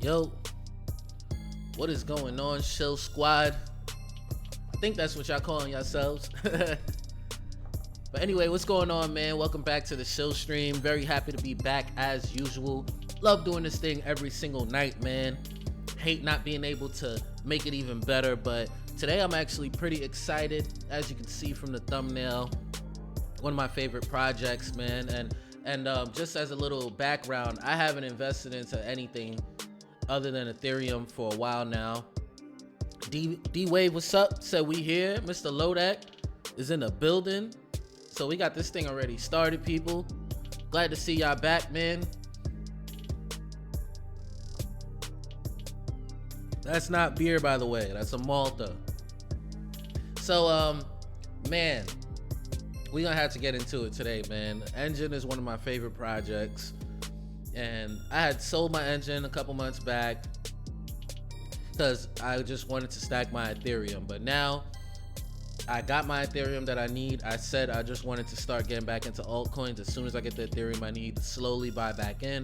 Yo, what is going on, Shill Squad? I think that's what y'all calling yourselves. But anyway, what's going on, man? Welcome back to the Shill stream. Very happy to be back as usual. Love doing this thing every single night, man. Hate not being able to make it even better, but today I'm actually pretty excited. As you can see from the thumbnail, one of my favorite projects, man. And just as a little background, I haven't invested into anything other than Ethereum for a while now. D-Wave, what's up? Said we here. Mr. Lodak is in the building. So we got this thing already started, people. Glad to see y'all back, man. That's not beer, by the way. That's a Malta. So, man, we're gonna have to get into it today, man. Enjin is one of my favorite projects. And I had sold my Enjin a couple months back because I just wanted to stack my Ethereum. But now I got my Ethereum that I need. I said I just wanted to start getting back into altcoins as soon as I get the Ethereum I need, slowly buy back in,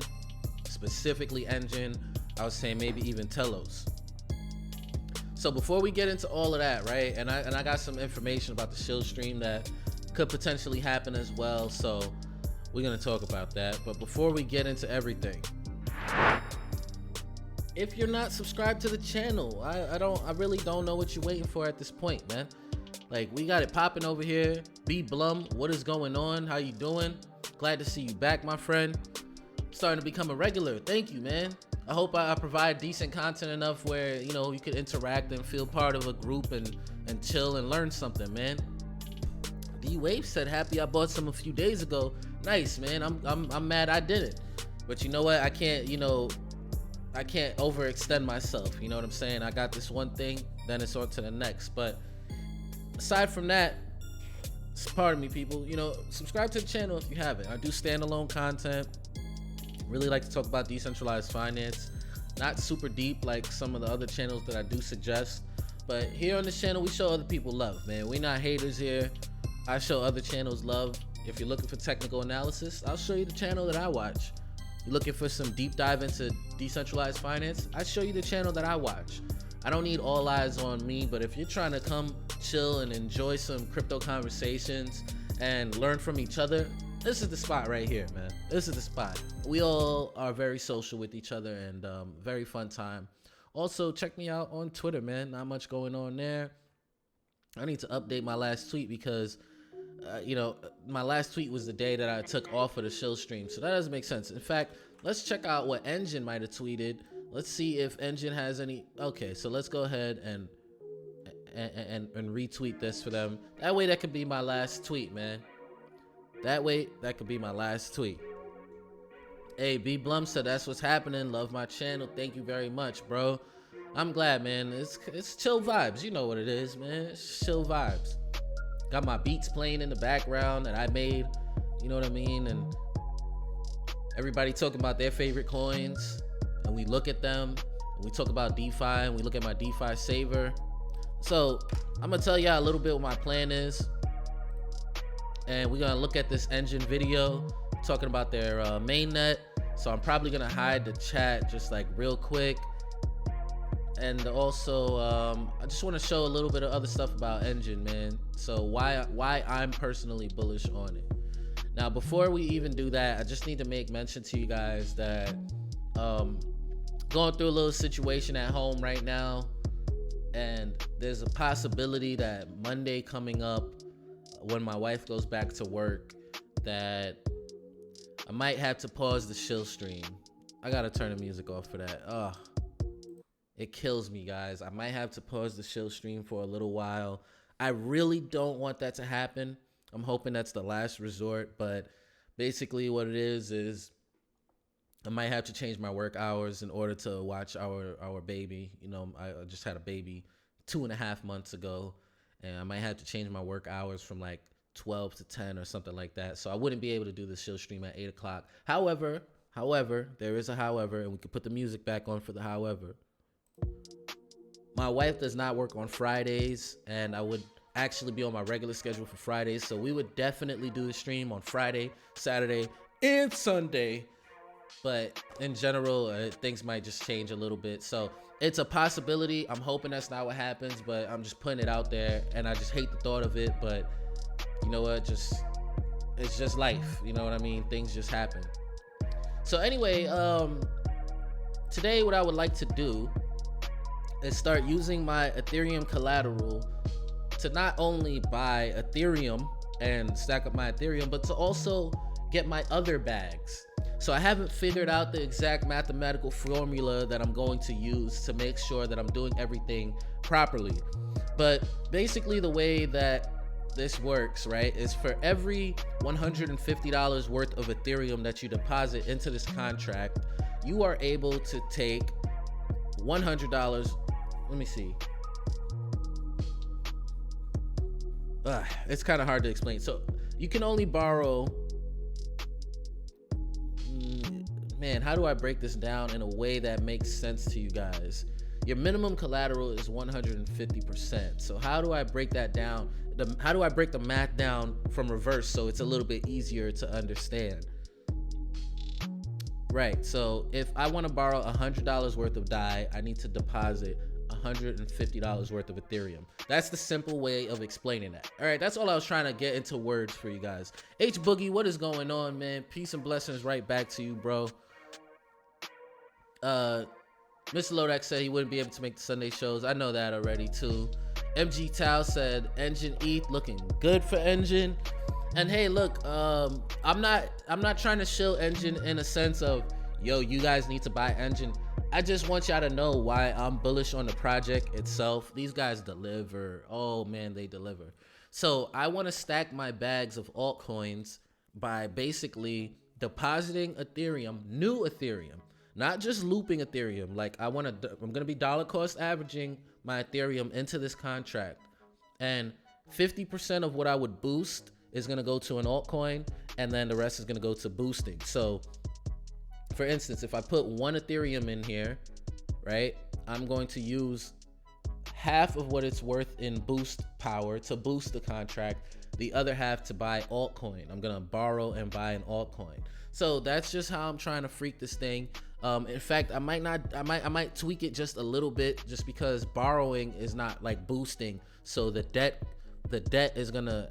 specifically Enjin. I was saying maybe even Telos. So before we get into all of that, right? And I got some information about the Shill stream that could potentially happen as well. So we're gonna talk about that. But before we get into everything, if you're not subscribed to the channel, I really don't know what you're waiting for at this point, man. Like, we got it popping over here. B Blum, what is going on? How you doing? Glad to see you back, my friend. Starting to become a regular. Thank you, man. I hope I provide decent content enough where, you know, you could interact and feel part of a group and chill and learn something, man. D-Wave said, happy I bought some a few days ago. Nice, man. I'm mad I didn't. But you know what? I can't overextend myself. You know what I'm saying? I got this one thing, then it's on to the next. But aside from that, pardon me, people, you know, subscribe to the channel if you haven't. I do standalone content. Really like to talk about decentralized finance. Not super deep like some of the other channels that I do suggest. But here on this channel, we show other people love, man. We're not haters here. I show other channels love. If you're looking for technical analysis, I'll show you the channel that I watch. You're looking for some deep dive into decentralized finance, I show you the channel that I watch. I don't need all eyes on me, but if you're trying to come chill and enjoy some crypto conversations and learn from each other, this is the spot right here, man. This is the spot. We all are very social with each other and very fun time. Also, check me out on Twitter, man. Not much going on there. I need to update my last tweet because you know, my last tweet was the day that I took off of the Shill stream, so that doesn't make sense. In fact, let's check out what Enjin might have tweeted. Let's see if Enjin has any. Okay, so let's go ahead and retweet this for them. That way, that could be my last tweet, man. That way, that could be my last tweet. Hey, B Blum said that's what's happening. Love my channel. Thank you very much, bro. I'm glad, man. It's chill vibes. You know what it is, man. It's chill vibes. Got my beats playing in the background that I made, you know what I mean? And everybody talking about their favorite coins, and we look at them, and we talk about DeFi, and we look at my DeFi saver. So I'm gonna tell y'all a little bit what my plan is, and we're gonna look at this Enjin video talking about their mainnet. So I'm probably gonna hide the chat just like real quick. And also, I just want to show a little bit of other stuff about Enjin, man. So why I'm personally bullish on it. Now, before we even do that, I just need to make mention to you guys that going through a little situation at home right now, and there's a possibility that Monday coming up, when my wife goes back to work, that I might have to pause the Shill stream. I gotta turn the music off for that. Ugh. It kills me, guys. I might have to pause the Shill stream for a little while. I really don't want that to happen. I'm hoping that's the last resort, but basically what it is I might have to change my work hours in order to watch our baby. You know, I just had a baby 2.5 months ago, and I might have to change my work hours from like 12 to 10 or something like that. So I wouldn't be able to do the Shill stream at 8 o'clock. However, there is a however, and we could put the music back on for the however. My wife does not work on Fridays, and I would actually be on my regular schedule for Fridays. So we would definitely do the stream on Friday, Saturday, and Sunday. but in general, things might just change a little bit. So it's a possibility. I'm hoping that's not what happens, but I'm just putting it out there, and I just hate the thought of it. But you know what? It's just life. You know what I mean? Things just happen. So anyway, today what I would like to do is start using my Ethereum collateral to not only buy Ethereum and stack up my Ethereum, but to also get my other bags. So I haven't figured out the exact mathematical formula that I'm going to use to make sure that I'm doing everything properly. But basically the way that this works, right, is for every $150 worth of Ethereum that you deposit into this contract, you are able to take $100. Let me see. It's kind of hard to explain. So you can only borrow, man, how do I break this down in a way that makes sense to you guys? Your minimum collateral is 150%. So how do I break that down? How do I break the math down from reverse so it's a little bit easier to understand? Right, so if I want to borrow $100 worth of DAI, I need to deposit $150 worth of Ethereum. That's the simple way of explaining that. All right, that's all I was trying to get into words for you guys. H Boogie, what is going on, man? Peace and blessings right back to you, bro. Mr. Lodak said he wouldn't be able to make the Sunday shows. I know that already too. MG Tao said Enjin ETH looking good for Enjin. And hey, look, I'm not trying to shill Enjin in a sense of, yo, you guys need to buy Enjin. I just want y'all to know why I'm bullish on the project itself. These guys deliver. Oh man, they deliver. So I want to stack my bags of altcoins by basically depositing Ethereum, new Ethereum, not just looping Ethereum. Like I'm gonna be dollar cost averaging my Ethereum into this contract, and 50% of what I would boost is gonna go to an altcoin, and then the rest is gonna go to boosting. So for instance, if I put one Ethereum in here, right, I'm going to use half of what it's worth in boost power to boost the contract, the other half to buy altcoin. I'm gonna borrow and buy an altcoin. So that's just how I'm trying to freak this thing. In fact, I might tweak it just a little bit, just because borrowing is not like boosting. So the debt is gonna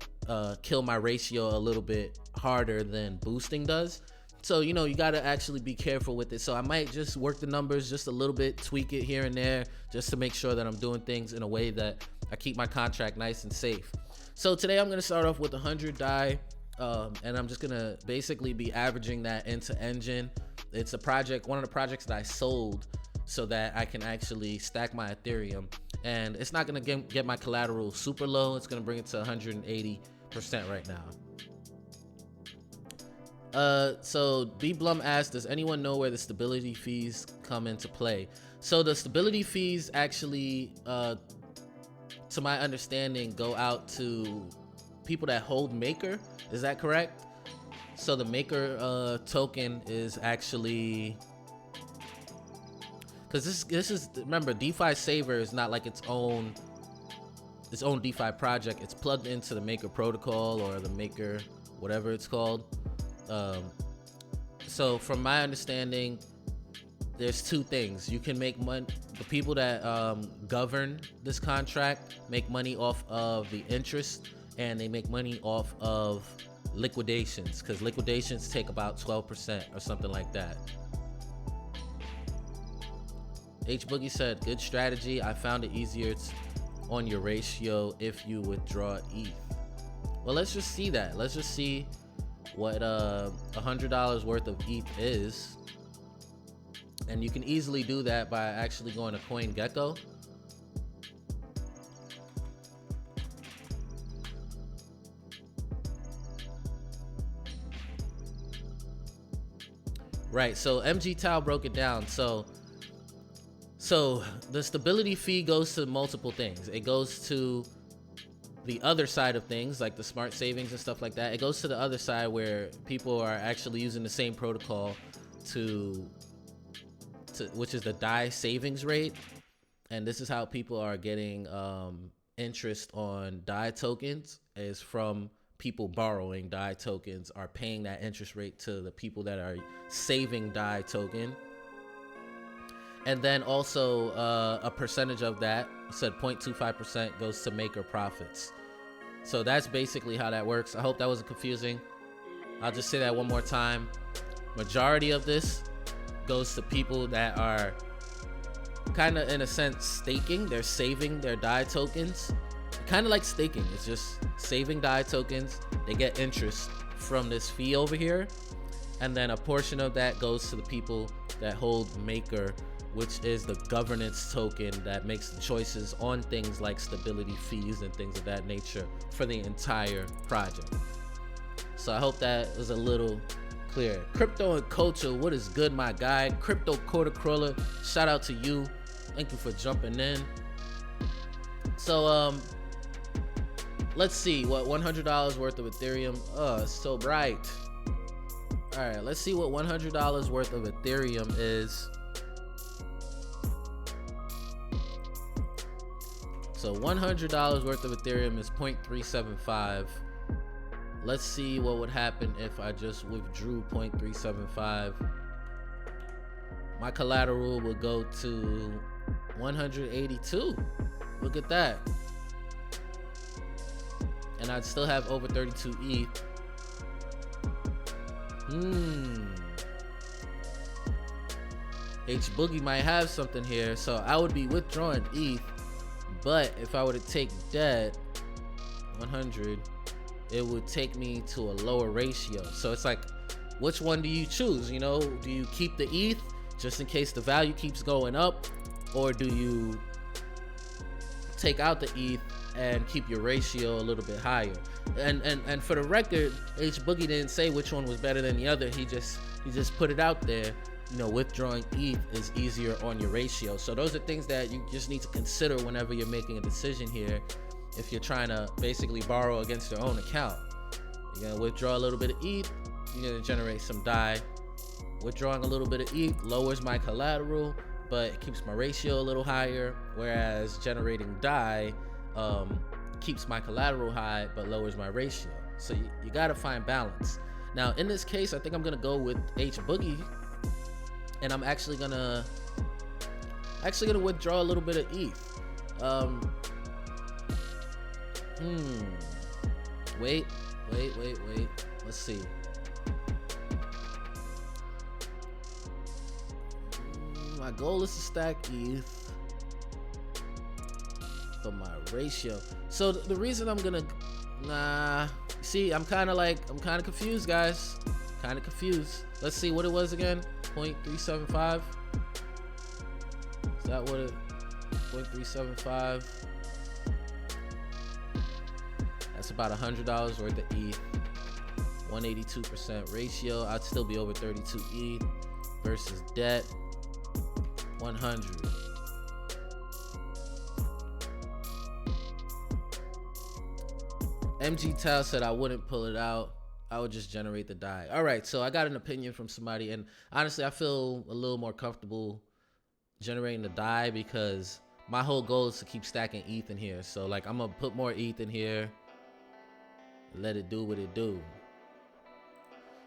kill my ratio a little bit harder than boosting does. So, you know, you got to actually be careful with it. So I might just work the numbers just a little bit, tweak it here and there, just to make sure that I'm doing things in a way that I keep my contract nice and safe. So today I'm going to start off with 100 DAI, and I'm just going to basically be averaging that into Enjin. It's a project, one of the projects that I sold so that I can actually stack my Ethereum. And it's not going to get my collateral super low. It's going to bring it to 180% right now. So B Blum asked, does anyone know where the stability fees come into play? So the stability fees actually, to my understanding, go out to people that hold Maker. Is that correct? So the Maker token is actually, because this is, remember, DeFi Saver is not like its own DeFi project. It's plugged into the Maker protocol or the Maker whatever it's called. So from my understanding, there's two things. You can make money. The people that govern this contract make money off of the interest, and they make money off of liquidations, because liquidations take about 12% or something like that. H Boogie said, good strategy. I found it easier on your ratio if you withdraw ETH. Well, let's just see that. Let's just see what $100 worth of ETH is, and you can easily do that by actually going to CoinGecko. Right, so MG Tao broke it down. So the stability fee goes to multiple things. It goes to the other side of things, like the smart savings and stuff like that. It goes to the other side where people are actually using the same protocol which is the DAI savings rate. And this is how people are getting interest on DAI tokens, is from people borrowing DAI tokens are paying that interest rate to the people that are saving DAI token. And then also a percentage of that, said 0.25% goes to maker profits. So that's basically how that works. I hope that wasn't confusing. I'll just say that one more time. Majority of this goes to people that are kind of, in a sense, staking. They're saving their DAI tokens. Kind of like staking. It's just saving DAI tokens. They get interest from this fee over here. And then a portion of that goes to the people that hold maker, which is the governance token that makes the choices on things like stability fees and things of that nature for the entire project. So I hope that was a little clear. Crypto and culture, what is good, my guy? Crypto Quarter Crawler, shout out to you. Thank you for jumping in. So let's see what $100 worth of Ethereum. Oh, it's so bright. All right, let's see what $100 worth of Ethereum is. So $100 worth of Ethereum is 0.375. Let's see what would happen if I just withdrew 0.375. My collateral would go to 182. Look at that. And I'd still have over 32 ETH. H Boogie might have something here. So I would be withdrawing ETH. But if I were to take debt, 100, it would take me to a lower ratio. So it's like, which one do you choose? You know, do you keep the ETH just in case the value keeps going up? Or do you take out the ETH and keep your ratio a little bit higher? And for the record, H Boogie didn't say which one was better than the other. He just put it out there. You know, withdrawing ETH is easier on your ratio. So those are things that you just need to consider whenever you're making a decision here. If you're trying to basically borrow against your own account, you're gonna withdraw a little bit of ETH, you're gonna generate some DAI. Withdrawing a little bit of ETH lowers my collateral, but it keeps my ratio a little higher, whereas generating DAI keeps my collateral high but lowers my ratio. So you gotta find balance. Now in this case, I think I'm gonna go with H Boogie, and I'm actually gonna withdraw a little bit of ETH. Wait. Let's see. My goal is to stack ETH for my ratio. So the reason I'm gonna, see, I'm kind of confused, guys. Kind of confused. Let's see what it was again. 0.375. Is that what it? 0.375. That's about $100 worth of ETH. 182% ratio. I'd still be over 32 ETH versus debt. 100. MG Tal said I wouldn't pull it out. I would just generate the DAI. All right, so I got an opinion from somebody, and honestly, I feel a little more comfortable generating the DAI because my whole goal is to keep stacking ETH in here. So like, I'm gonna put more ETH in here, let it do what it do.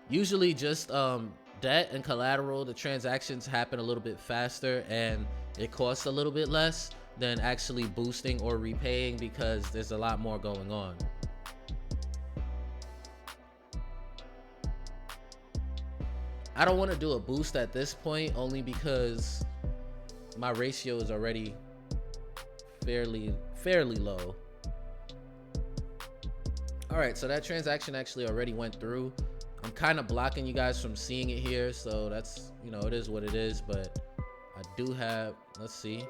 Usually just debt and collateral, the transactions happen a little bit faster and it costs a little bit less than actually boosting or repaying because there's a lot more going on. I don't want to do a boost at this point only because my ratio is already fairly low. All right, so that transaction actually already went through. I'm kind of blocking you guys from seeing it here, so that's, you know, it is what it is, but I do have, let's see.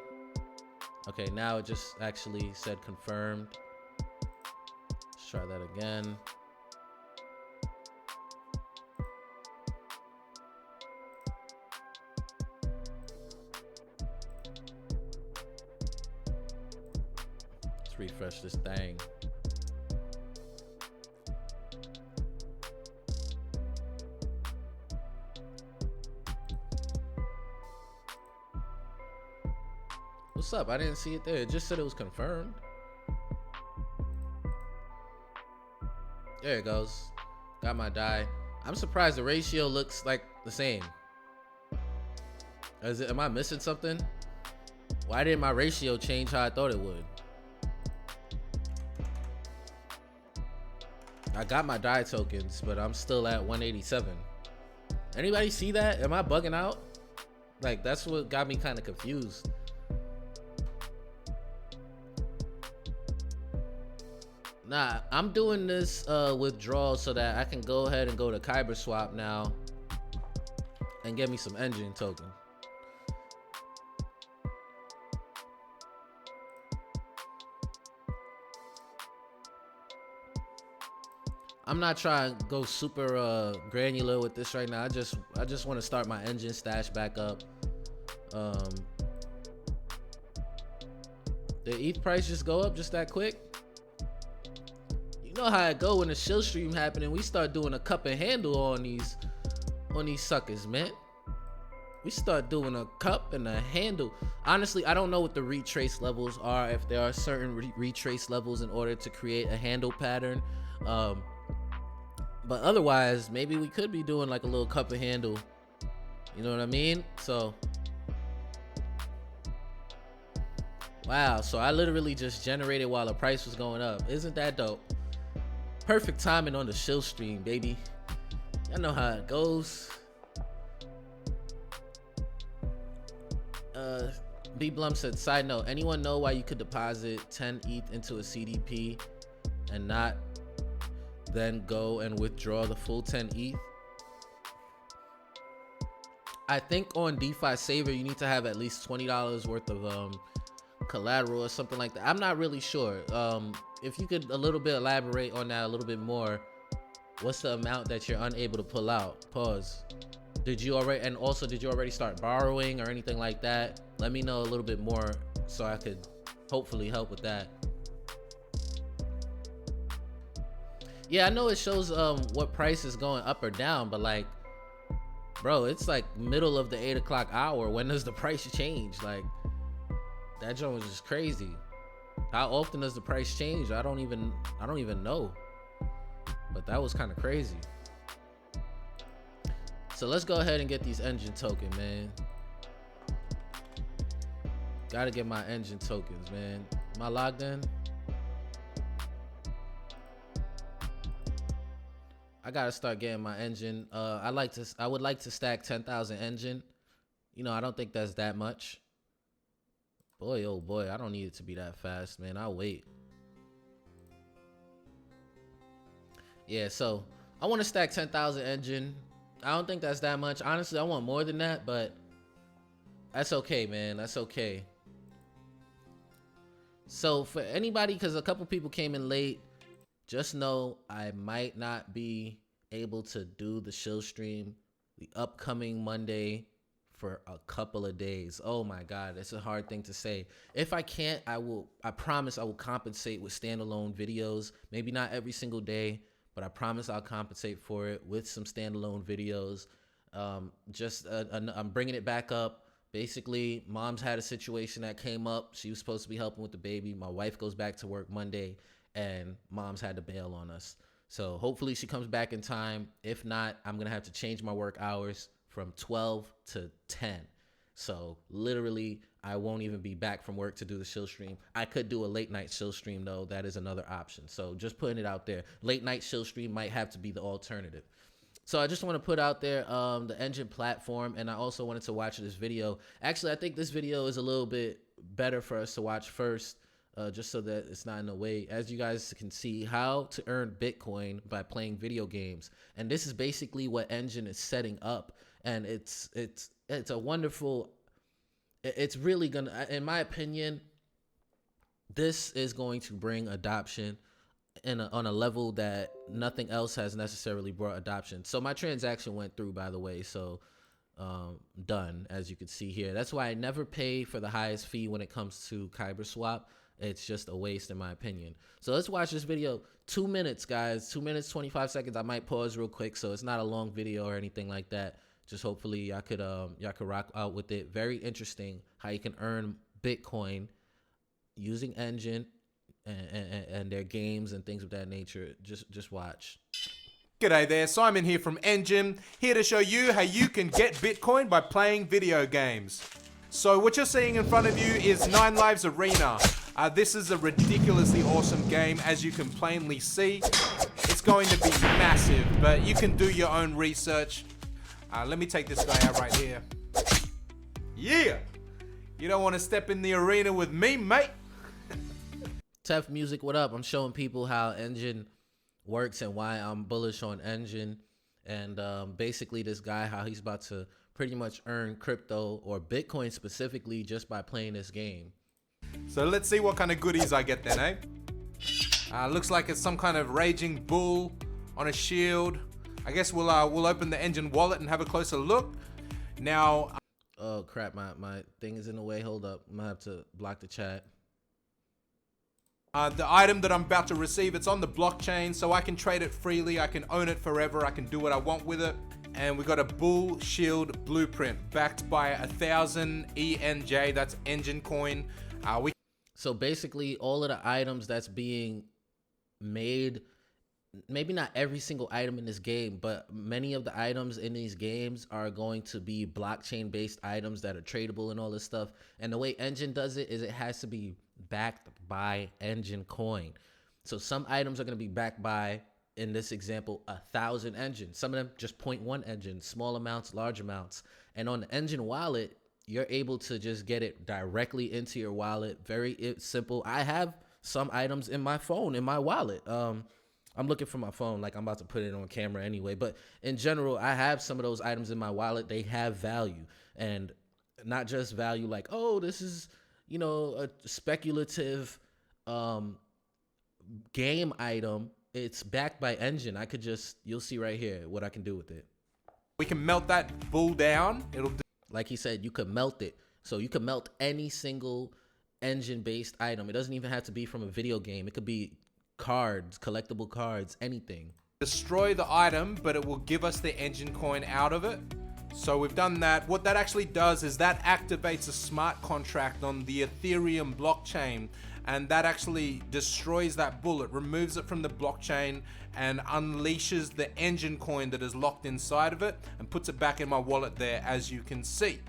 Okay, now it just actually said confirmed. Let's try that again. Let's refresh this thing. What's up? I didn't see it there. It just said it was confirmed. There it goes. Got my die. I'm surprised the ratio looks like the same. Am I missing something? Why didn't my ratio change how I thought it would? I got my die tokens, but I'm still at 187. Anybody see that? Am I bugging out? Like, that's what got me kind of confused. Nah, I'm doing this withdrawal so that I can go ahead and go to Kyber Swap now and get me some Enjin token. I'm not trying to go super granular with this right now. I just want to start my Enjin stash back up. The ETH price just go up just that quick? You know how it go when the Shill stream happened and we start doing a cup and handle on these suckers, man. We start doing a cup and a handle. Honestly, I don't know what the retrace levels are, if there are certain retrace levels in order to create a handle pattern. But otherwise, maybe we could be doing like a little cup and handle. You know what I mean? So, wow. So I literally just generated while the price was going up. Isn't that dope? Perfect timing on the Shill stream, baby. Y'all know how it goes. B Blum said, side note, anyone know why you could deposit 10 ETH into a CDP and not then go and withdraw the full 10 ETH? I think on DeFi Saver you need to have at least $20 worth of collateral or something like that. I'm not really sure. If you could a little bit elaborate on that a little bit more. What's the amount that you're unable to pull out? Pause. Did you already start borrowing or anything like that? Let me know a little bit more so I could hopefully help with that. Yeah, I know it shows what price is going up or down, but like, bro, it's like middle of the 8 o'clock hour. When does the price change? Like, that joint was just crazy. How often does the price change? I don't even know. But that was kind of crazy. So let's go ahead and get these Enjin tokens, man. Gotta get my Enjin tokens, man. Am I logged in? I gotta start getting my Enjin. I would like to stack 10,000 Enjin. You know, I don't think that's that much. Boy, oh boy, I don't need it to be that fast, man. I'll wait. Yeah, so I want to stack 10,000 Enjin. I don't think that's that much. Honestly, I want more than that, but that's okay, man. That's okay. So for anybody, because a couple people came in late, just know I might not be able to do the Shill stream the upcoming Monday for a couple of days. Oh my God, it's a hard thing to say. If I can't, I promise I will compensate with standalone videos. Maybe not every single day, but I promise I'll compensate for it with some standalone videos. I'm bringing it back up. Basically, mom's had a situation that came up. She was supposed to be helping with the baby. My wife goes back to work Monday, and mom's had to bail on us. So hopefully she comes back in time. If not, I'm going to have to change my work hours from 12 to 10. So literally, I won't even be back from work to do the Shill stream. I could do a late night Shill stream though. That is another option. So just putting it out there. Late night Shill stream might have to be the alternative. So I just want to put out there the Enjin platform, and I also wanted to watch this video. Actually, I think this video is a little bit better for us to watch first, just so that it's not in the way. As you guys can see, how to earn Bitcoin by playing video games. And this is basically what Enjin is setting up. And it's a wonderful, it's really gonna, in my opinion, this is going to bring adoption on a level that nothing else has necessarily brought adoption. So my transaction went through, by the way, so done, as you can see here. That's why I never pay for the highest fee when it comes to Kyber Swap. It's just a waste in my opinion. So let's watch this video. 2 minutes, guys. 2 minutes, 25 seconds. I might pause real quick, so it's not a long video or anything like that. Just hopefully y'all could rock out with it. Very interesting how you can earn Bitcoin using Enjin and their games and things of that nature. Just watch. G'day there, Simon here from Enjin, here to show you how you can get Bitcoin by playing video games. So what you're seeing in front of you is 9 Lives Arena. This is a ridiculously awesome game, as you can plainly see. It's going to be massive, but you can do your own research. Let me take this guy out right here. Yeah! You don't want to step in the arena with me, mate? Tef Music, what up? I'm showing people how Enjin works and why I'm bullish on Enjin. And basically this guy, how he's about to pretty much earn crypto or Bitcoin specifically just by playing this game. So let's see what kind of goodies I get then, eh? Looks like it's some kind of raging bull on a shield. I guess we'll open the Enjin wallet and have a closer look. Now, oh crap, my thing is in the way. Hold up, I'm gonna have to block the chat. The item that I'm about to receive, it's on the blockchain, so I can trade it freely. I can own it forever. I can do what I want with it. And we got a bull shield blueprint backed by 1,000 ENJ. That's Enjin coin. So basically, all of the items that's being made, maybe not every single item in this game, but many of the items in these games are going to be blockchain-based items that are tradable and all this stuff. And the way Enjin does it is it has to be backed by Enjin coin. So some items are going to be backed by, in this example, 1,000 Enjin. Some of them just 0.1 Enjin, small amounts, large amounts. And on the Enjin wallet, you're able to just get it directly into your wallet. Very simple. I have some items in my phone, in my wallet. I'm looking for my phone, like I'm about to put it on camera anyway. But in general, I have some of those items in my wallet. They have value, and not just value like, oh, this is, you know, a speculative game item. It's backed by Enjin. I could just, you'll see right here what I can do with it. We can melt that bull down. It'll do. Like he said, you could melt it. So you could melt any single Enjin-based item. It doesn't even have to be from a video game. It could be cards, collectible cards, anything. Destroy the item, but it will give us the Enjin coin out of it. So we've done that. What that actually does is that activates a smart contract on the Ethereum blockchain, and that actually destroys that bullet, removes it from the blockchain, and unleashes the Enjin coin that is locked inside of it and puts it back in my wallet there, as you can see.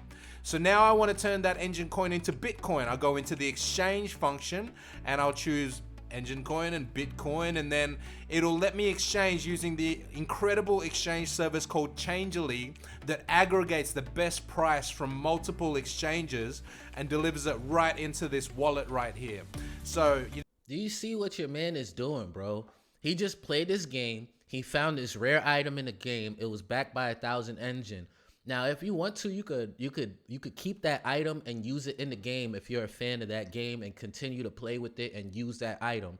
So now I want to turn that Enjin coin into Bitcoin. I'll go into the exchange function and I'll choose Enjin coin and Bitcoin, and then it'll let me exchange using the incredible exchange service called Changelly that aggregates the best price from multiple exchanges and delivers it right into this wallet right here. So do you see what your man is doing, bro? He just played this game. He found this rare item in the game. It was backed by 1,000 Enjin. Now, if you want to, you could keep that item and use it in the game if you're a fan of that game, and continue to play with it and use that item.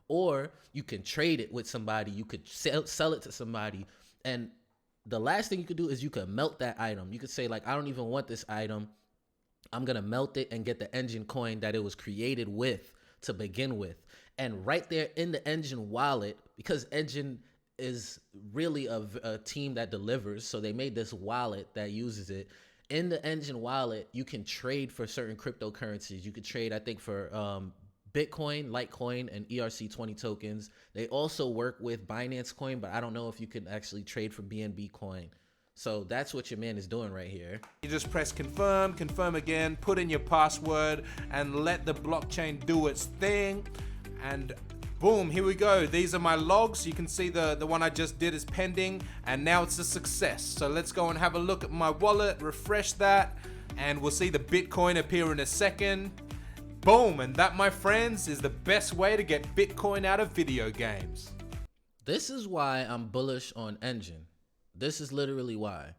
Or you can trade it with somebody. You could sell it to somebody. And the last thing you could do is you could melt that item. You could say, like, I don't even want this item. I'm going to melt it and get the Enjin coin that it was created with to begin with. And right there in the Enjin wallet, because Enjin is really a team that delivers, so they made this wallet that uses it. In the Enjin wallet, you can trade for certain cryptocurrencies. You could trade, I think, for Bitcoin, Litecoin, and ERC20 tokens. They also work with Binance Coin, but I don't know if you can actually trade for BNB Coin. So that's what your man is doing right here. You just press confirm, confirm again, put in your password, and let the blockchain do its thing. And boom, here we go. These are my logs. You can see the one I just did is pending, and now it's a success. So let's go and have a look at my wallet, refresh that, and we'll see the Bitcoin appear in a second. Boom, and that, my friends, is the best way to get Bitcoin out of video games. This is why I'm bullish on Enjin. This is literally why.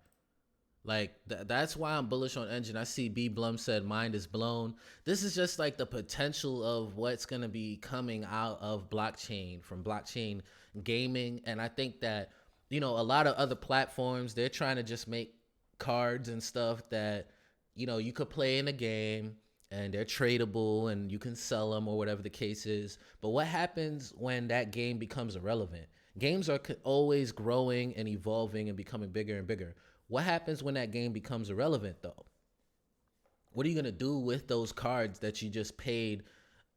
Like, that's why I'm bullish on Enjin. I see B Blum said mind is blown. This is just like the potential of what's going to be coming out of blockchain, from blockchain gaming. And I think that, you know, a lot of other platforms, they're trying to just make cards and stuff that, you know, you could play in a game and they're tradable and you can sell them or whatever the case is. But what happens when that game becomes irrelevant? Games are always growing and evolving and becoming bigger and bigger. What happens when that game becomes irrelevant, though? What are you going to do with those cards that you just paid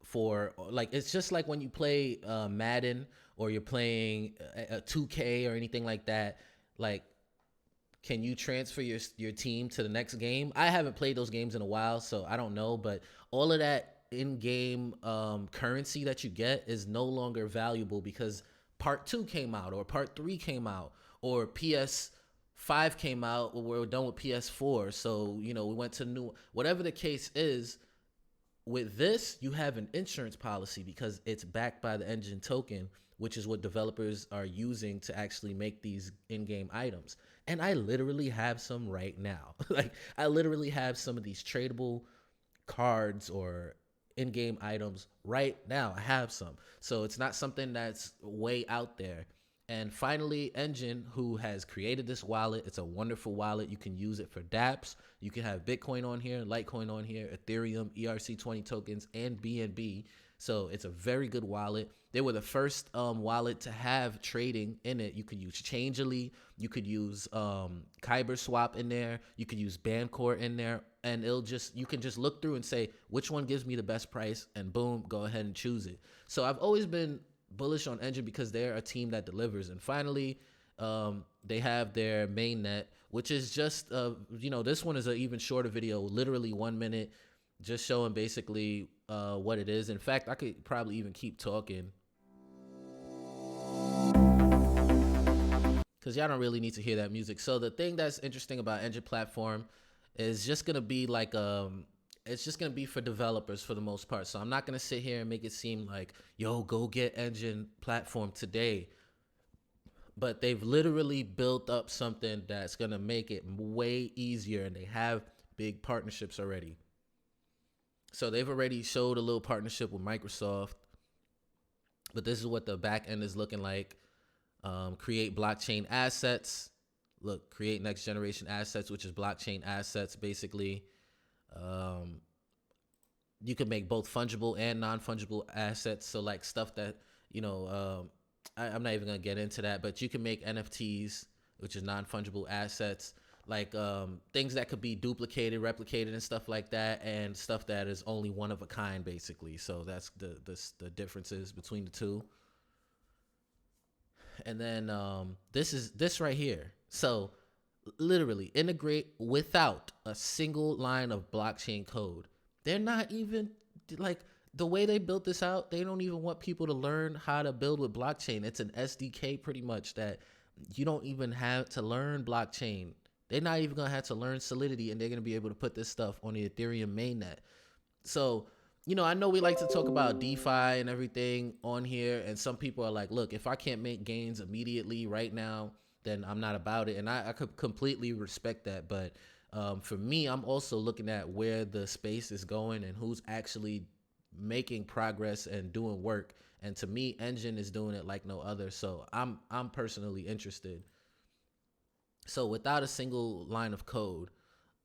for like, it's just like when you play Madden, or you're playing a 2K or anything like that. Like, can you transfer your team to the next game? I haven't played those games in a while, so I don't know. But all of that in-game currency that you get is no longer valuable because Part 2 came out, or Part 3 came out, or PS5 came out, or we're done with PS4. So, we went to new, whatever the case is. With this, you have an insurance policy because it's backed by the Enjin token, which is what developers are using to actually make these in-game items. And I literally have some right now. Like, I literally have some of these tradable cards or in-game items right now. I have some. So it's not something that's way out there. And finally, Enjin, who has created this wallet. It's a wonderful wallet. You can use it for dApps. You can have Bitcoin on here, Litecoin on here, Ethereum, ERC20 tokens, and BNB. So it's a very good wallet. They were the first wallet to have trading in it. You could use Changelly. You could use Kyber Swap in there. You could use Bancore in there. And you can just look through and say, which one gives me the best price? And boom, go ahead and choose it. So I've always been bullish on Enjin because they're a team that delivers. And finally, they have their mainnet, which is just this one is an even shorter video, literally 1 minute, just showing basically what it is. In fact, I could probably even keep talking because y'all don't really need to hear that music. So the thing that's interesting about Enjin platform is just gonna be like it's just going to be for developers for the most part. So I'm not going to sit here and make it seem like, yo, go get Enjin platform today. But they've literally built up something that's going to make it way easier. And they have big partnerships already. So they've already showed a little partnership with Microsoft. But this is what the back end is looking like. Create blockchain assets. Look, create next generation assets, which is blockchain assets, basically. You can make both fungible and non-fungible assets. So like stuff that, I'm not even going to get into that, but you can make NFTs, which is non-fungible assets, like things that could be duplicated, replicated, and stuff like that, and stuff that is only one of a kind, basically. So that's the differences between the two. And then this right here. So literally integrate without a single line of blockchain code. They're not even like, the way they built this out, they don't even want people to learn how to build with blockchain. It's an SDK pretty much that you don't even have to learn blockchain. They're not even going to have to learn Solidity, and they're going to be able to put this stuff on the Ethereum mainnet. So, I know we like to talk about DeFi and everything on here, and some people are like, look, if I can't make gains immediately right now, then I'm not about it. And I could completely respect that. But for me, I'm also looking at where the space is going and who's actually making progress and doing work. And to me, Enjin is doing it like no other. So I'm personally interested. So without a single line of code,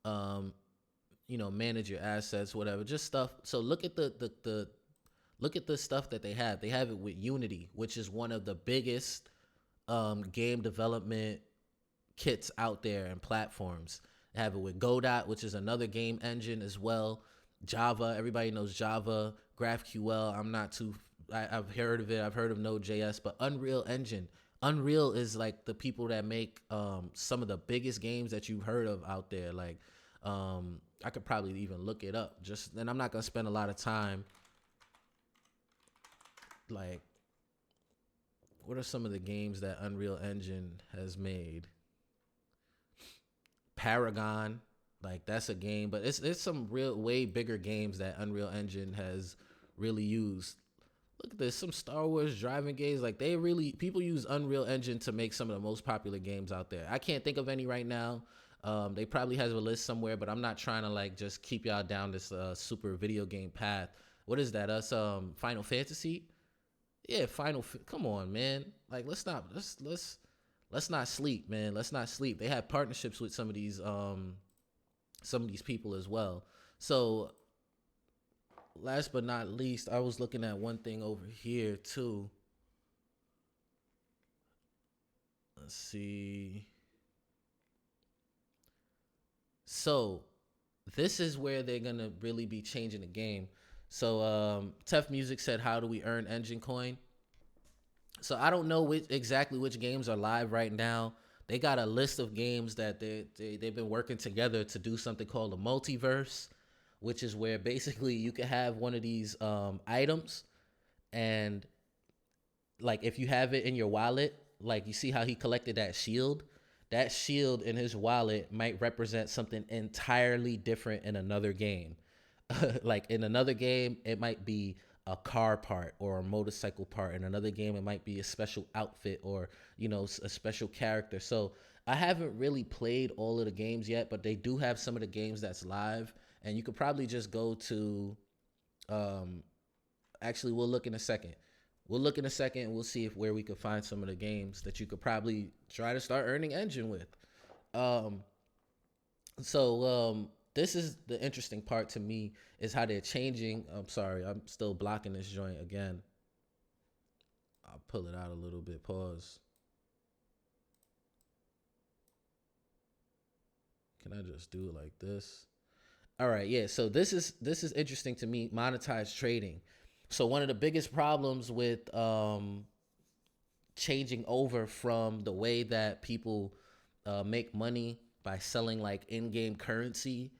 manage your assets, whatever, just stuff. So look at look at the stuff that they have. They have it with Unity, which is one of the biggest game development kits out there and platforms. They have it with Godot, which is another game engine as well. Java, everybody knows Java. GraphQL, I've heard of it. I've heard of Node.js, but Unreal Engine. Unreal is like the people that make some of the biggest games that you've heard of out there. Like, I could probably even look it up. And I'm not gonna spend a lot of time. Like, what are some of the games that Unreal Engine has made? Paragon, like that's a game, but it's some real way bigger games that Unreal Engine has really used. Look at this, some Star Wars driving games. Like people use Unreal Engine to make some of the most popular games out there. I can't think of any right now. They probably has a list somewhere, but I'm not trying to like just keep y'all down this super video game path. What is that? Final Fantasy? Yeah, come on, man. Like let's not sleep, man. Let's not sleep. They have partnerships with some of these people as well. So last but not least, I was looking at one thing over here too. Let's see. So this is where they're going to really be changing the game. So Tough Music said, how do we earn Enjin coin? So I don't know exactly which games are live right now. They got a list of games that they've been working together to do something called a multiverse, which is where basically you can have one of these items, and like if you have it in your wallet, like you see how he collected that shield in his wallet might represent something entirely different in another game. Like in another game, it might be a car part or a motorcycle part. In another game, it might be a special outfit or, you know, a special character. So I haven't really played all of the games yet, but they do have some of the games that's live, and you could probably just go to, actually, we'll look in a second. And we'll see if where we could find some of the games that you could probably try to start earning Enjin with. Um, so this is the interesting part to me, is how they're changing. I'm sorry, I'm still blocking this joint again. I'll pull it out a little bit. Pause. Can I just do it like this? All right, yeah. So this is interesting to me. Monetized trading. So one of the biggest problems with changing over from the way that people make money by selling like in-game currency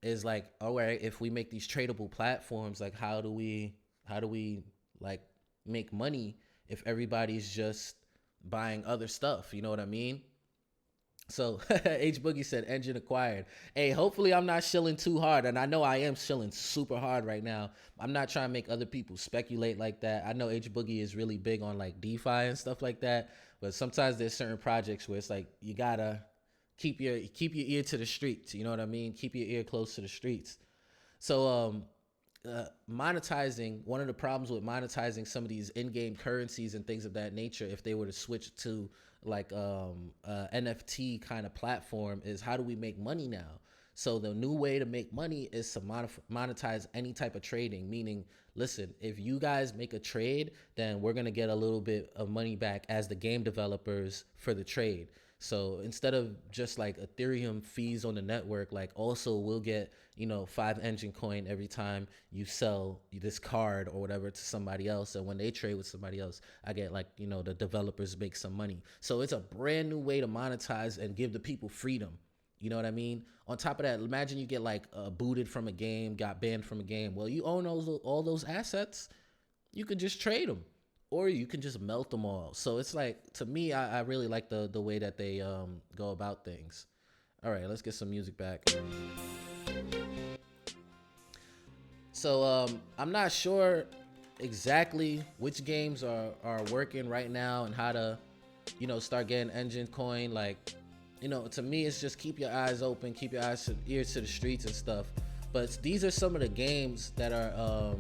is like, all right, if we make these tradable platforms, like how do we like make money if everybody's just buying other stuff? You know what I mean? So H Boogie said Enjin acquired. Hey, hopefully I'm not shilling too hard, and I know I am shilling super hard right now. I'm not trying to make other people speculate like that. I know H Boogie is really big on like DeFi and stuff like that, but sometimes there's certain projects where it's like you gotta keep your ear to the streets. You know what I mean? Keep your ear close to the streets. So monetizing, one of the problems with monetizing some of these in-game currencies and things of that nature, if they were to switch to like NFT kind of platform, is how do we make money now? So the new way to make money is to monetize any type of trading, meaning, listen, if you guys make a trade, then we're going to get a little bit of money back as the game developers for the trade. So instead of just like Ethereum fees on the network, like also we'll get, you know, 5 Enjin coin every time you sell this card or whatever to somebody else. And when they trade with somebody else, I get like, you know, the developers make some money. So it's a brand new way to monetize and give the people freedom. You know what I mean? On top of that, imagine you get like booted from a game, got banned from a game. Well, you own all those assets. You could just trade them, or you can just melt them all. So it's like, to me, I really like the way that they go about things. All right, let's get some music back. So I'm not sure exactly which games are working right now and how to, you know, start getting Enjin coin. Like, you know, to me, it's just keep your eyes open, keep your ears to the streets and stuff. But these are some of the games that are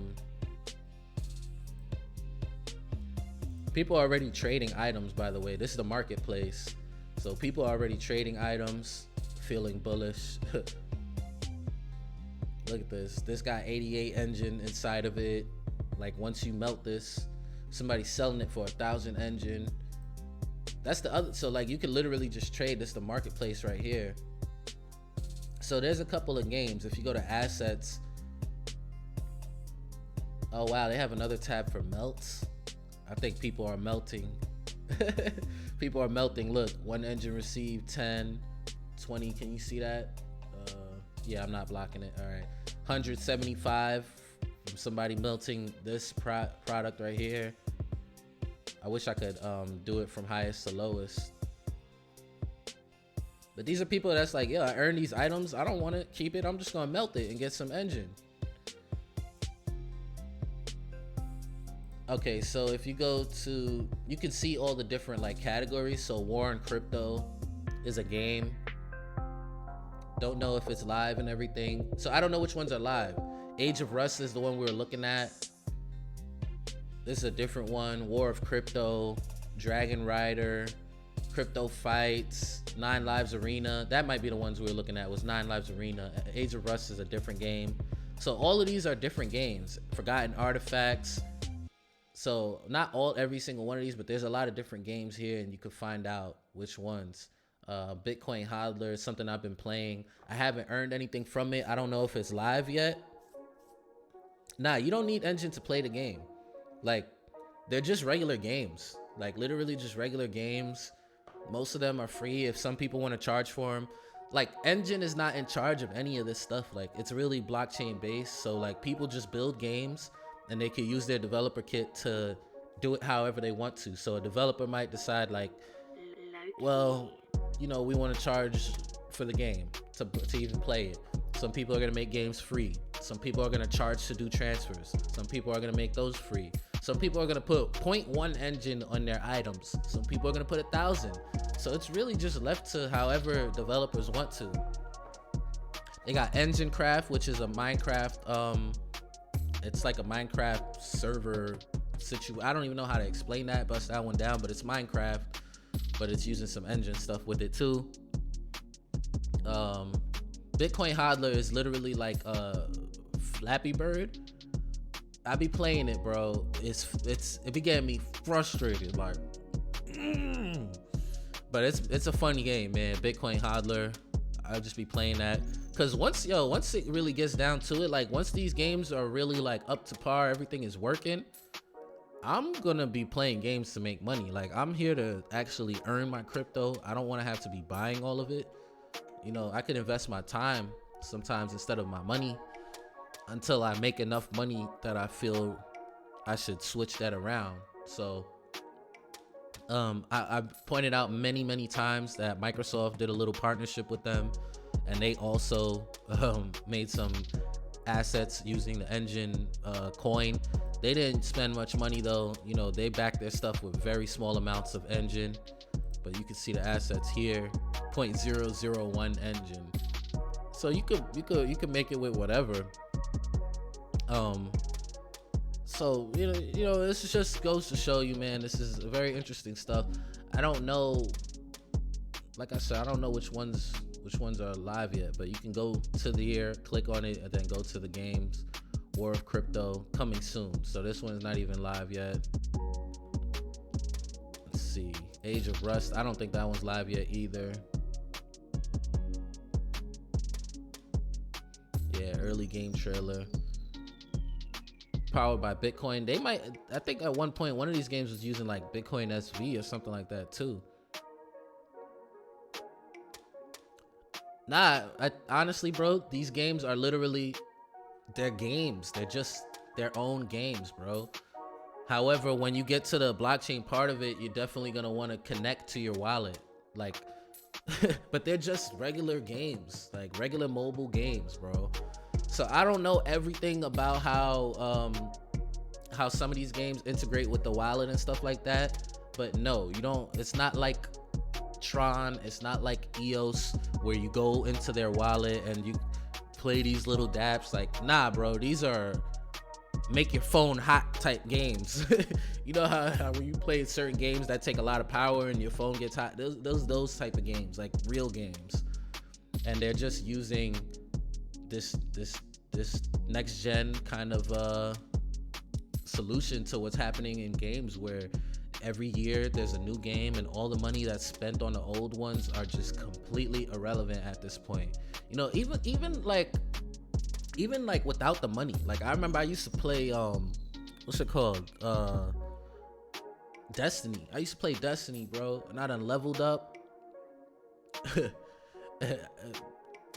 people are already trading items, by the way. This is the marketplace. So people are already trading items, feeling bullish. Look at this. This got 88 Enjin inside of it. Like once you melt this, somebody's selling it for 1,000 Enjin. That's the other. So like you can literally just trade. This is the marketplace right here. So there's a couple of games. If you go to assets. Oh wow, they have another tab for melts. I think people are melting. People are melting. Look, 1 Enjin received 10, 20. Can you see that? Yeah, I'm not blocking it. All right, 175 from somebody melting this product right here. I wish I could do it from highest to lowest. But these are people that's like, yeah, I earned these items. I don't want to keep it. I'm just gonna melt it and get some Enjin. Okay, so if you go to, you can see all the different like categories. So War and Crypto is a game. Don't know if it's live and everything. So I don't know which ones are live. Age of Rust is the one we were looking at. This is a different one. War of Crypto, Dragon Rider, Crypto Fights, 9 Lives Arena. That might be the ones we were looking at, was 9 Lives Arena. Age of Rust is a different game. So all of these are different games. Forgotten Artifacts. So not every single one of these, but there's a lot of different games here, and you can find out which ones. Bitcoin Hodler is something I've been playing. I haven't earned anything from it. I don't know if it's live yet. Nah, you don't need Enjin to play the game. Like, they're just regular games. Like, literally just regular games. Most of them are free if some people want to charge for them. Like, Enjin is not in charge of any of this stuff. Like, it's really blockchain based. So, like, people just build games and they can use their developer kit to do it however they want to. So a developer might decide, like, well, you know, we want to charge for the game to even play it. Some people are going to make games free. Some people are going to charge to do transfers. Some people are going to make those free. Some people are going to put 0.1 Enjin on their items. Some people are going to put 1,000. So it's really just left to however developers want to. They got Enjin Craft, which is a Minecraft, it's like a Minecraft server I don't even know how to explain that, bust that one down, but it's Minecraft, but it's using some Enjin stuff with it too. Bitcoin Hodler is literally like a Flappy Bird. I be playing it, bro. It be getting me frustrated, like, but it's a funny game, man. Bitcoin Hodler, I'll just be playing that. Cause once it really gets down to it, like once these games are really like up to par, everything is working, I'm gonna be playing games to make money. Like, I'm here to actually earn my crypto. I don't want to have to be buying all of it. You know, I could invest my time sometimes instead of my money until I make enough money that I feel I should switch that around. So I pointed out many times that Microsoft did a little partnership with them, and they also made some assets using the Enjin coin. They didn't spend much money though. You know, they backed their stuff with very small amounts of Enjin, but you can see the assets here, 0.001 Enjin. So you could make it with whatever. So you know, this just goes to show you, man, this is very interesting stuff. I don't know, like I said, I don't know which ones are live yet, but you can go to the year, click on it, and then go to the games. War of Crypto coming soon. So this one's not even live yet. Let's see, Age of Rust, I don't think that one's live yet either. Yeah, early game trailer. Powered by Bitcoin. They might, I think at one point one of these games was using like Bitcoin SV or something like that too. Nah, honestly, bro, these games are literally, they're games. They're just their own games, bro. However, when you get to the blockchain part of it, you're definitely gonna want to connect to your wallet, like but they're just regular games, like regular mobile games, bro. So I don't know everything about how some of these games integrate with the wallet and stuff like that, but no, you don't. It's not like Tron, it's not like EOS where you go into their wallet and you play these little dapps. Like, nah, bro, these are make your phone hot type games. You know how when you play certain games that take a lot of power and your phone gets hot, those type of games, like real games. And they're just using this next gen kind of solution to what's happening in games, where every year there's a new game and all the money that's spent on the old ones are just completely irrelevant at this point. You know, even like without the money. Like, I remember I used to play what's it called, Destiny. I used to play Destiny, bro, and I done leveled up.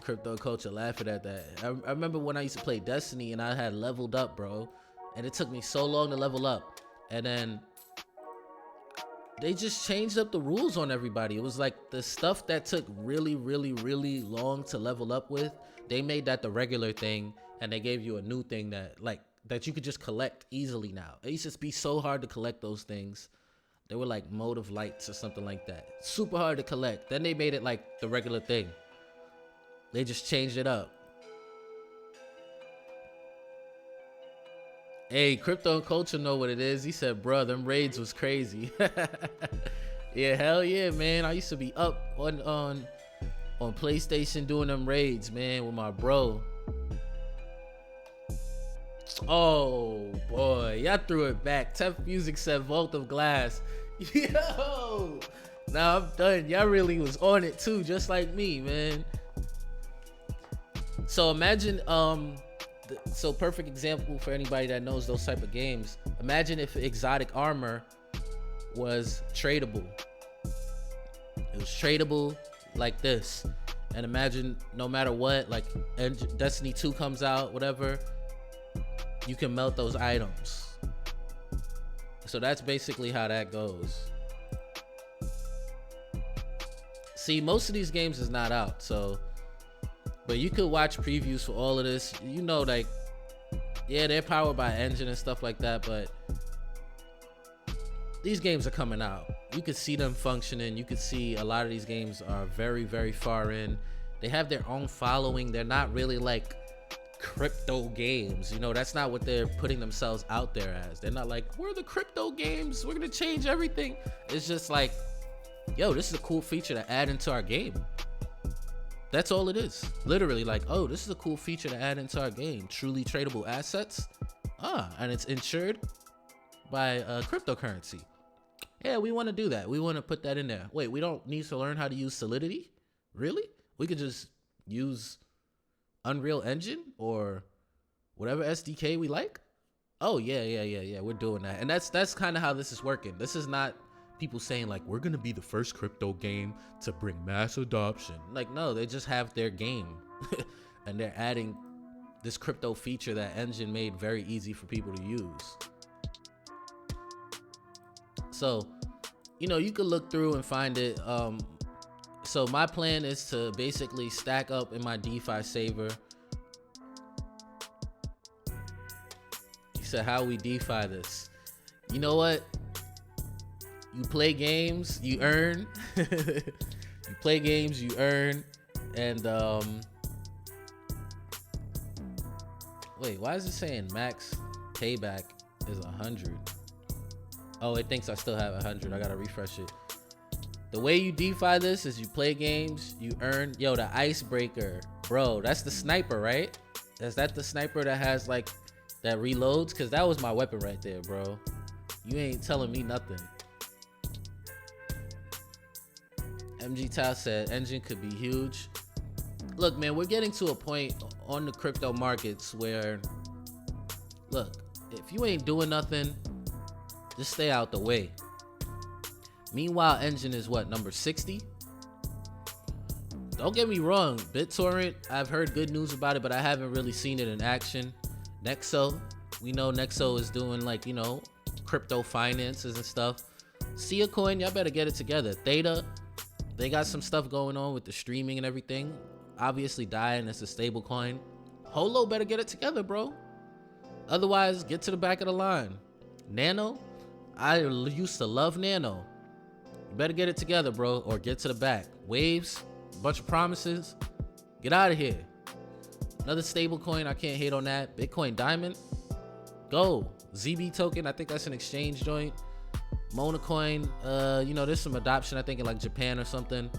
Crypto culture laughing at that. I remember when I used to play Destiny and I had leveled up, bro, and it took me so long to level up, and then they just changed up the rules on everybody. It was like the stuff that took really long to level up with, they made that the regular thing, and they gave you a new thing that you could just collect easily now. It used to be so hard to collect those things. They were like mode of lights or something like that. Super hard to collect. Then they made it like the regular thing. They just changed it up. Hey, Crypto and Culture know what it is. He said, bruh, them raids was crazy. Yeah, hell yeah, man. I used to be up on PlayStation doing them raids, man, with my bro. Oh boy, y'all threw it back. Tef Music said Vault of Glass. Yo, now I'm done. Y'all really was on it too, just like me, man. So imagine So perfect example for anybody that knows those type of games. Imagine if exotic armor was tradable. It was tradable like this. And imagine no matter what, like Destiny 2 comes out, whatever, you can melt those items. So that's basically how that goes. See, most of these games is not out, so, but you could watch previews for all of this. You know, like, yeah, they're powered by Enjin and stuff like that, but these games are coming out. You could see them functioning. You could see a lot of these games are very, very far in. They have their own following. They're not really like crypto games, you know. That's not what they're putting themselves out there as. They're not like, we're the crypto games, we're gonna change everything. It's just like, yo, this is a cool feature to add into our game. That's all it is. Literally, like, oh, this is a cool feature to add into our game. Truly tradable assets. And it's insured by cryptocurrency. Yeah, we want to do that. We want to put that in there. Wait, we don't need to learn how to use Solidity? Really? We could just use Unreal Engine or whatever SDK we like? Oh, yeah. We're doing that. And that's kind of how this is working. This is not people saying like, we're gonna be the first crypto game to bring mass adoption. Like, no, they just have their game and they're adding this crypto feature that Enjin made very easy for people to use. So, you know, you could look through and find it. So my plan is to basically stack up in my DeFi saver. You said, how we DeFi this? You know what? You play games, you earn. You play games, you earn. And wait, why is it saying max payback is 100? Oh, it thinks I still have 100. I gotta refresh it. The way you DeFi this is you play games, you earn. Yo, the icebreaker, bro, that's the sniper, right? Is that the sniper that has like that reloads? Cause that was my weapon right there, bro. You ain't telling me nothing. MG Tao said Enjin could be huge. Look, man, we're getting to a point on the crypto markets where, look, if you ain't doing nothing, just stay out the way. Meanwhile, Enjin is what, number 60? Don't get me wrong, BitTorrent, I've heard good news about it, but I haven't really seen it in action. Nexo, we know Nexo is doing like, you know, crypto finances and stuff. Sia Coin, y'all better get it together. Theta, they got some stuff going on with the streaming and everything. Obviously dying as a stable coin. Holo better get it together, bro. Otherwise, get to the back of the line. Nano, I used to love Nano. You better get it together, bro, or get to the back. Waves, a bunch of promises. Get out of here. Another stable coin, I can't hate on that. Bitcoin Diamond, go. ZB token, I think that's an exchange joint. Monacoin, you know, there's some adoption, I think, in like Japan or something.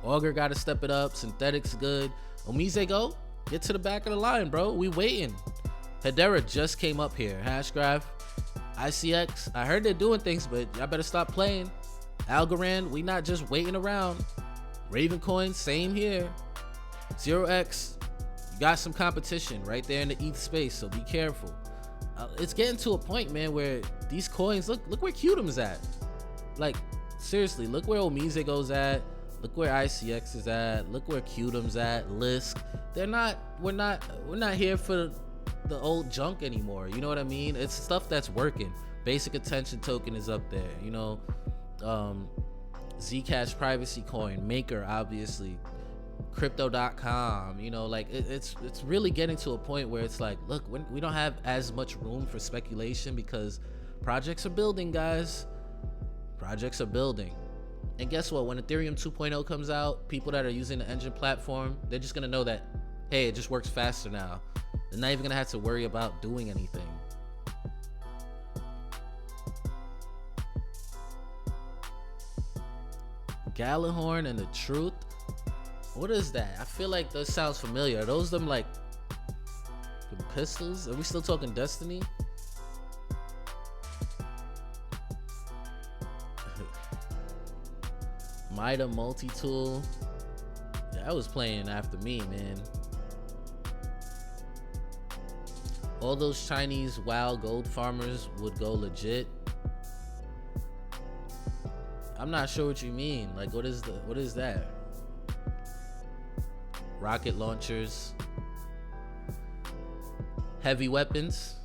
Augur got to step it up. Synthetic's good. Omize, go. Get to the back of the line, bro. We waiting. Hedera just came up here. Hashgraph, ICX. I heard they're doing things, but y'all better stop playing. Algorand, we not just waiting around. Ravencoin, same here. 0x, you got some competition right there in the ETH space, so be careful. It's getting to a point, man, where these coins, look where Qdom's at. Like, seriously, look where Omize goes at. Look where ICX is at. Look where Qdom's at. Lisk. We're not here for the old junk anymore. You know what I mean? It's stuff that's working. Basic attention token is up there. You know, Zcash privacy coin, Maker, obviously. Crypto.com, you know, like it's really getting to a point where it's like, look, we don't have as much room for speculation because projects are building, guys. Projects are building. And guess what? When Ethereum 2.0 comes out, people that are using the Enjin platform, they're just gonna know that, hey, it just works faster now. They're not even gonna have to worry about doing anything. Gallahorn and the Truth. What is that? I feel like those sounds familiar. Are those them like the pistols? Are we still talking Destiny? Mida multi-tool. That was playing after me, man. all those Chinese wild gold farmers would go legit. I'm not sure what you mean. Like, what is that? Rocket launchers, heavy weapons.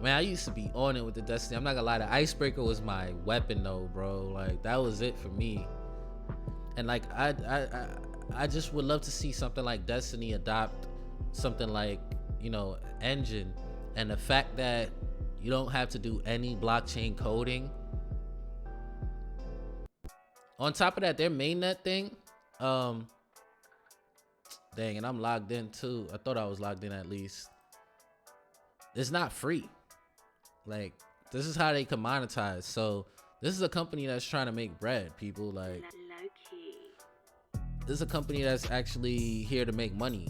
Man, I used to be on it with the Destiny. I'm not gonna lie, the icebreaker was my weapon though, bro. Like, that was it for me. And like, I just would love to see something like Destiny adopt something like, you know, Enjin, and the fact that you don't have to do any blockchain coding. On top of that, their mainnet thing, dang, and I'm logged in too. I thought I was logged in at least. It's not free. Like, this is how they can monetize. So this is a company that's trying to make bread, people. Like, this is a company that's actually here to make money.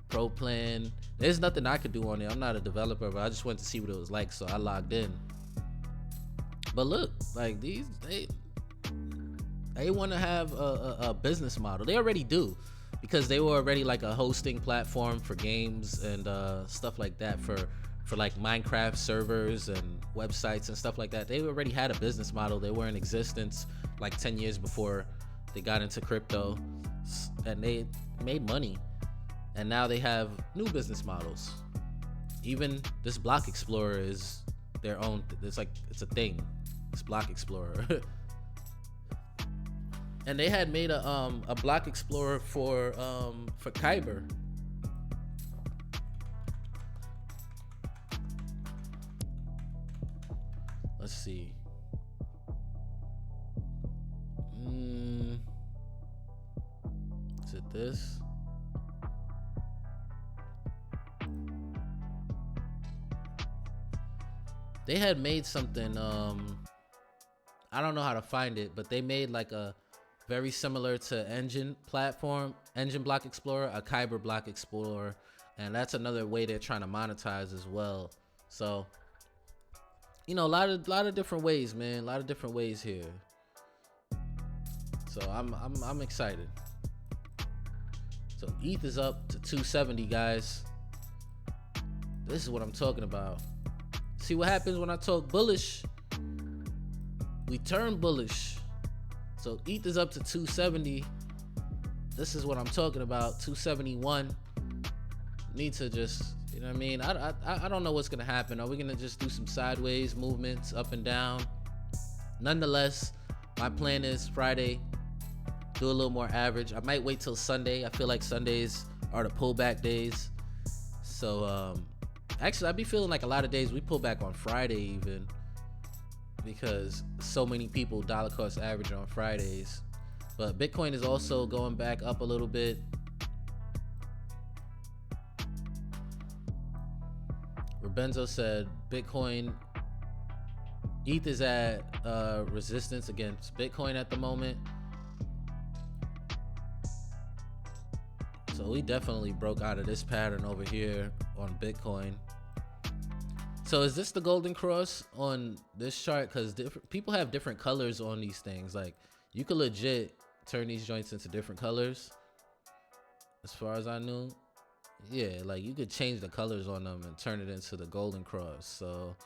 Pro plan. There's nothing I could do on it. I'm not a developer, but I just wanted to see what it was like, so I logged in. But look, like, these, they want to have a business model. They already do, because they were already like a hosting platform for games and stuff like that, for like Minecraft servers and websites and stuff like that. They already had a business model. They were in existence like 10 years before they got into crypto, and they made money. And now they have new business models. Even this Block Explorer is their own. It's like, it's a thing. It's Block Explorer. And they had made a Block Explorer for Kyber. Let's see. Is it this? They had made something, I don't know how to find it, but they made like a very similar to Enjin platform, Enjin Block Explorer, a Kyber Block Explorer, and that's another way they're trying to monetize as well. So, you know, a lot of different ways, man. A lot of different ways here. So I'm excited. So ETH is up to 270, guys. This is what I'm talking about. See what happens when I talk bullish? We turn bullish. So ETH is up to 270. This is what I'm talking about. 271. Need to just, you know what I mean? I don't know what's gonna happen. Are we gonna just do some sideways movements up and down? Nonetheless, my plan is Friday, do a little more average. I might wait till Sunday. I feel like Sundays are the pullback days. So actually, I be feeling like a lot of days we pull back on Friday even, because so many people dollar cost average on Fridays. But Bitcoin is also going back up a little bit. Rubenzo said Bitcoin, ETH is at resistance against Bitcoin at the moment. So we definitely broke out of this pattern over here on Bitcoin. So is this the golden cross on this chart? Because people have different colors on these things. Like, you could legit turn these joints into different colors, as far as I knew. Yeah, like you could change the colors on them and turn it into the golden cross. So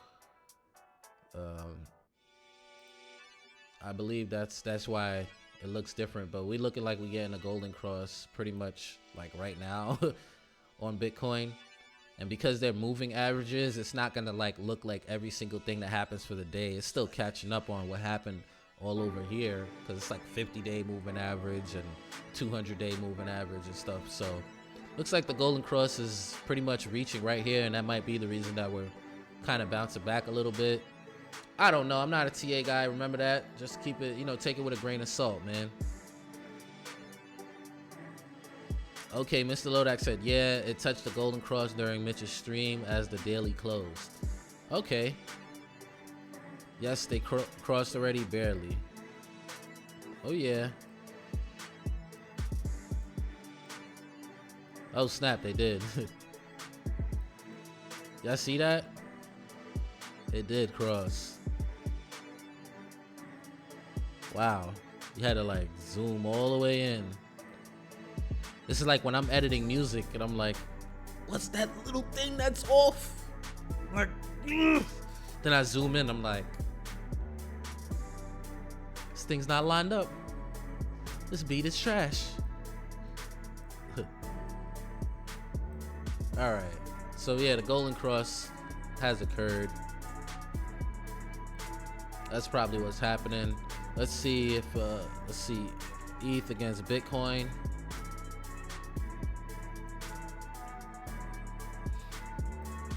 I believe that's why it looks different. But we looking like we getting a golden cross pretty much like right now on Bitcoin. And because they're moving averages, it's not gonna like look like every single thing that happens for the day. It's still catching up on what happened all over here, because it's like 50-day moving average and 200-day moving average and stuff. So looks like the golden cross is pretty much reaching right here, and that might be the reason that we're kind of bouncing back a little bit. I don't know. I'm not a TA guy. Remember that. Just keep it, you know, take it with a grain of salt, man. Okay, Mr. Lodak said, yeah, it touched the golden cross during Mitch's stream as the daily closed. Okay. Yes, they crossed already, barely. Oh, yeah. Oh, snap, they did. Y'all see that? It did cross. Wow. You had to, like, zoom all the way in. This is like when I'm editing music and I'm like, what's that little thing that's off? Like, ugh. Then I zoom in, I'm like, this thing's not lined up. This beat is trash. All right, so yeah, the golden cross has occurred. That's probably what's happening. Let's see if ETH against Bitcoin.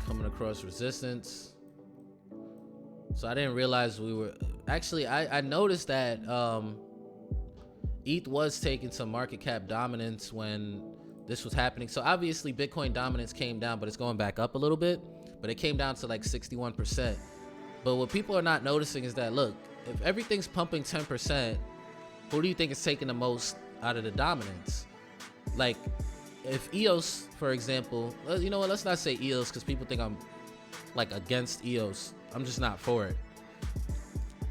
Coming across resistance. So I didn't realize we were actually. I noticed that ETH was taking some market cap dominance when this was happening. So obviously Bitcoin dominance came down, but it's going back up a little bit. But it came down to like 61%. But what people are not noticing is that, look, if everything's pumping 10%, who do you think is taking the most out of the dominance? Like, if EOS, for example, you know what, let's not say EOS because people think I'm like against EOS. I'm just not for it.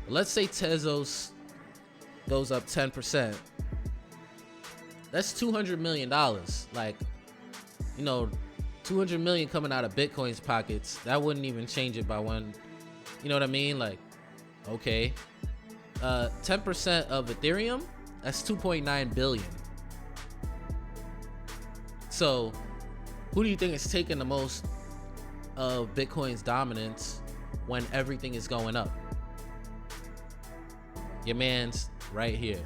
Let's say Tezos goes up 10%. That's $200 million. Like, you know, 200 million coming out of Bitcoin's pockets. That wouldn't even change it by one. You know what I mean? Like, okay. 10% of Ethereum, that's 2.9 billion. So, who do you think is taking the most of Bitcoin's dominance when everything is going up? Your man's right here.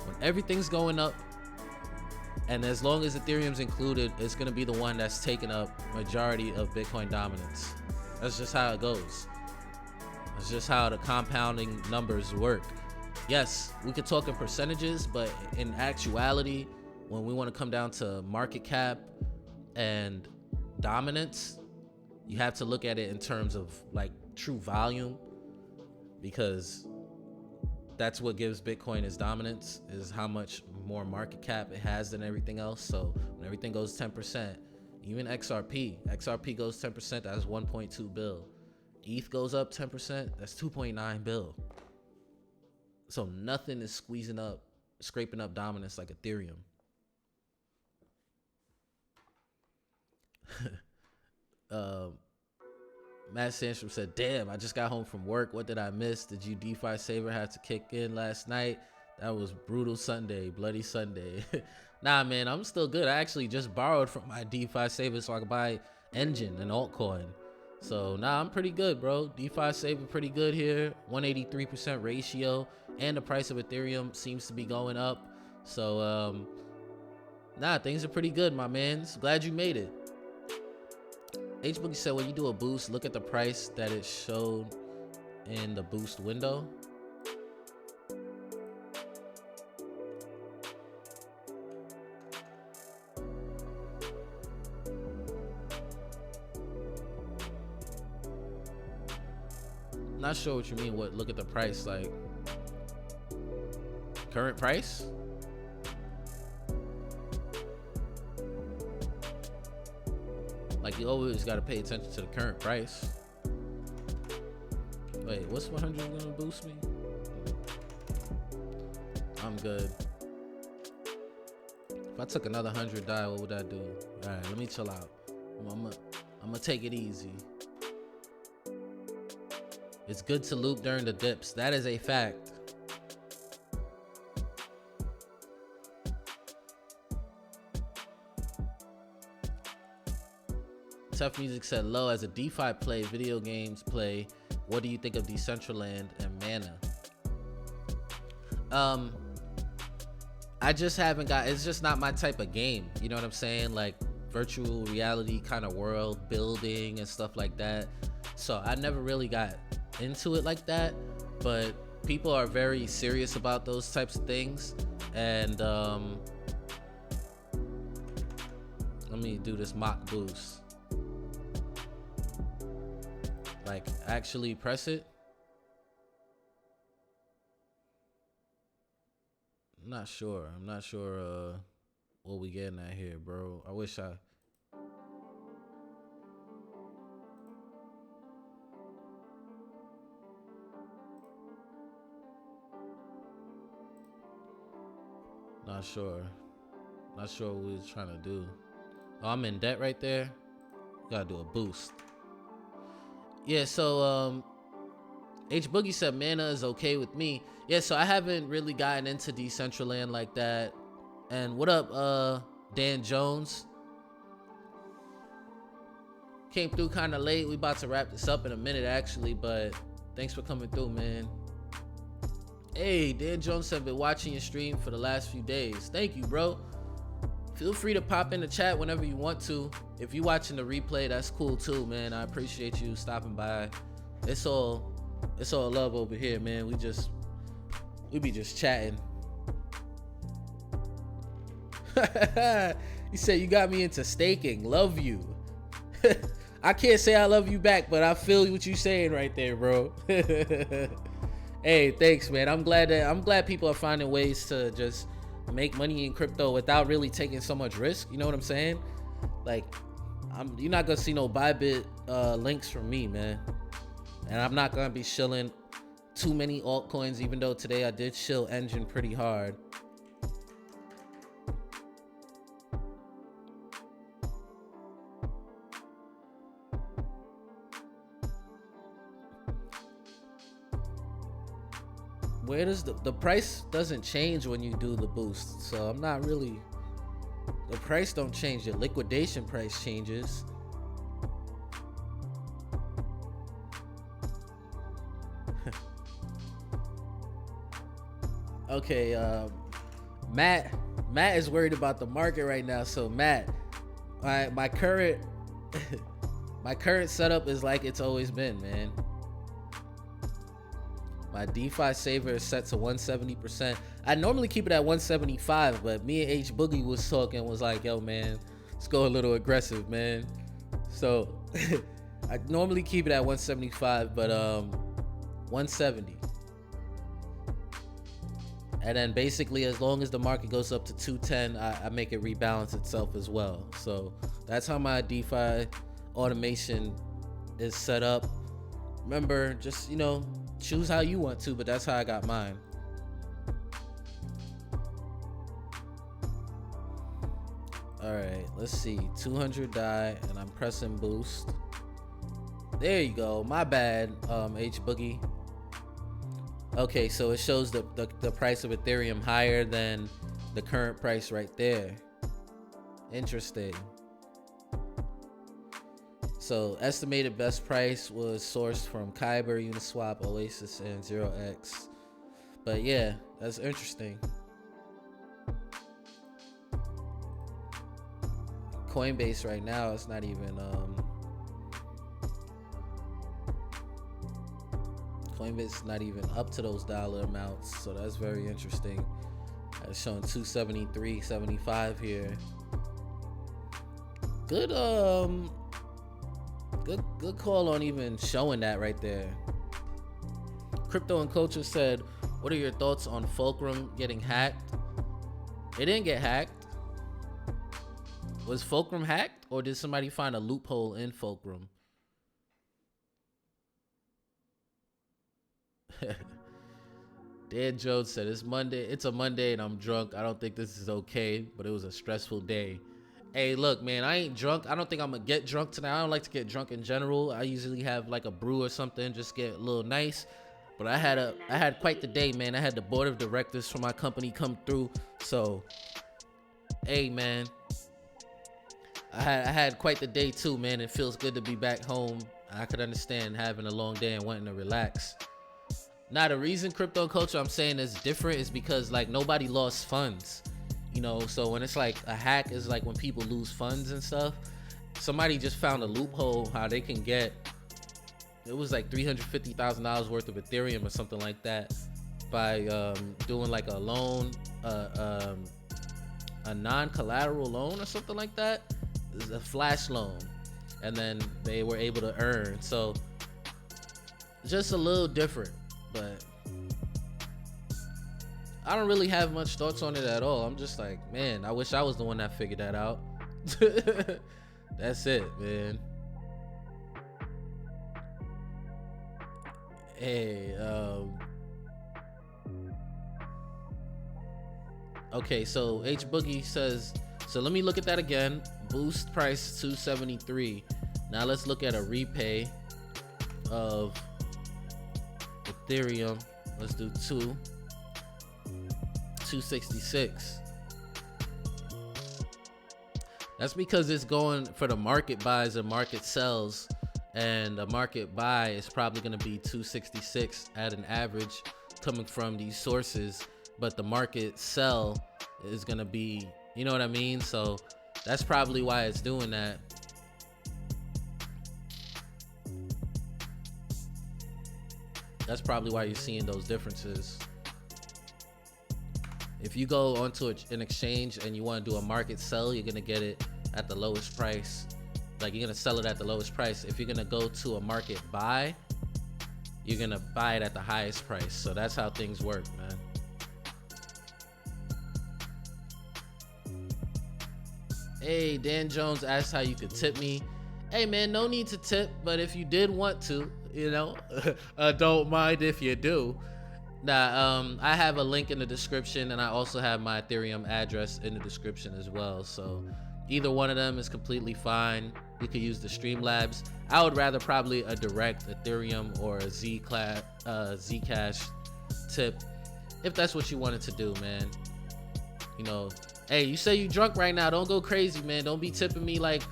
When everything's going up, and as long as Ethereum's included, it's going to be the one that's taking up majority of Bitcoin dominance. That's just how it goes. That's just how the compounding numbers work. Yes, we could talk in percentages, but in actuality, when we want to come down to market cap and dominance, you have to look at it in terms of like true volume, because that's what gives Bitcoin its dominance, is how much more market cap it has than everything else. So when everything goes 10%, even XRP goes 10%, that's 1.2 bill. ETH goes up 10%, that's 2.9 bill. So nothing is scraping up dominance like Ethereum. Matt Sandstrom said, damn, I just got home from work. What did I miss? Did you DeFi Saver have to kick in last night? That was brutal Sunday, bloody Sunday. Nah, man, I'm still good. I actually just borrowed from my DeFi Saver so I could buy Enjin, an altcoin. So, nah, I'm pretty good, bro. DeFi Saver pretty good here. 183% ratio. And the price of Ethereum seems to be going up. So, nah, things are pretty good, my mans. Glad you made it. H-Boogie said, when you do a boost, look at the price that it showed in the boost window. Not sure what you mean. What? Look at the price, like current price? Like, you always got to pay attention to the current price. Wait, what's 100 gonna boost me? I'm good. If I took another 100 die, what would that do? All right, let me chill out. I'm gonna take it easy. It's good to loop during the dips. That is a fact. Tough Music said, low, as a DeFi play, video games play, what do you think of Decentraland and Mana? I just haven't it's just not my type of game. You know what I'm saying? Like virtual reality kind of world building and stuff like that. So I never really got into it like that, but people are very serious about those types of things. And let me do this mock boost. Like, actually press it. I'm not sure what we getting at here, bro. I wish I not sure what we was trying to do. Oh, I'm in debt right there. Gotta do a boost. Yeah, so H Boogie said mana is okay with me. Yeah, so I haven't really gotten into Decentraland like that. And what up, Dan Jones? Came through kind of late. We about to wrap this up in a minute, actually, but thanks for coming through, man. Hey, Dan Jones said, been watching your stream for the last few days. Thank you, bro. Feel free to pop in the chat whenever you want to. If you're watching the replay, that's cool too, man. I appreciate you stopping by. It's all love over here, man. We be just chatting. You said you got me into staking. Love you. I can't say I love you back, but I feel what you saying right there, bro. Hey, thanks, man. I'm glad people are finding ways to just make money in crypto without really taking so much risk. You know what I'm saying? Like, you're not gonna see no Bybit links from me, man. And I'm not gonna be shilling too many altcoins, even though today I did shill Enjin pretty hard. Where does the price doesn't change when you do the boost, so I'm not really, the price don't change, the liquidation price changes. Okay, Matt is worried about the market right now. So Matt, my current my current setup is like it's always been, man. My DeFi saver is set to 170%. I normally keep it at 175, but me and H Boogie was talking, was like, yo, man, let's go a little aggressive, man. So I normally keep it at 175, but 170. And then basically, as long as the market goes up to 210, I make it rebalance itself as well. So that's how my DeFi automation is set up. Remember, just, choose how you want to, but that's how I got mine. All right, let's see. 200 die, and I'm pressing boost. There you go. My bad, H Boogie. Okay, so it shows the price of Ethereum higher than the current price right there. Interesting. So estimated best price was sourced from Kyber, Uniswap, Oasis, and 0x. But yeah, that's interesting. Coinbase right now, it's not even Coinbase is not even up to those dollar amounts, so that's very interesting. It's showing 273.75 here. Good Good call on even showing that right there. Crypto and Culture said, what are your thoughts on Fulcrum getting hacked? It didn't get hacked. Was Fulcrum hacked, or did somebody find a loophole in Fulcrum? Dan Jones said, it's a Monday and I'm drunk. I don't think this is okay, but it was a stressful day. Hey, look, man, I ain't drunk. I don't think I'm gonna get drunk tonight. I don't like to get drunk in general. I usually have like a brew or something, just get a little nice. But I had quite the day, man. I had the board of directors from my company come through. So, hey, man, I had quite the day too, man. It feels good to be back home. I could understand having a long day and wanting to relax. Now, the reason Crypto and Culture I'm saying is different is because like nobody lost funds. So when it's like a hack is like when people lose funds and stuff. Somebody just found a loophole how they can get, it was like $350,000 worth of Ethereum or something like that by doing like a loan, a non-collateral loan or something like that. It's a flash loan, and then they were able to earn. So just a little different, but I don't really have much thoughts on it at all. I'm just like, man, I wish I was the one that figured that out. That's it, man. Hey, okay, so H Boogie says, so let me look at that again. boost price 273. Now let's look at a repay of Ethereum. Let's do 266. That's because it's going for the market buys and market sells, and the market buy is probably going to be 266 at an average coming from these sources, but the market sell is going to be, you know what I mean? So that's probably why it's doing that. That's probably why you're seeing those differences. If you go onto an exchange and you want to do a market sell, you're going to get it at the lowest price. Like, you're going to sell it at the lowest price. If you're going to go to a market buy, you're going to buy it at the highest price. So that's how things work, man. Hey, Dan Jones asked how you could tip me. Hey, man, no need to tip, but if you did want to, you know, don't mind if you do. Nah, I have a link in the description, and I also have my Ethereum address in the description as well. So either one of them is completely fine. You could use the Streamlabs. I would rather probably a direct Ethereum or a Zcash tip, if that's what you wanted to do, man. You know, hey, you say you drunk right now. Don't go crazy, man. Don't be tipping me like,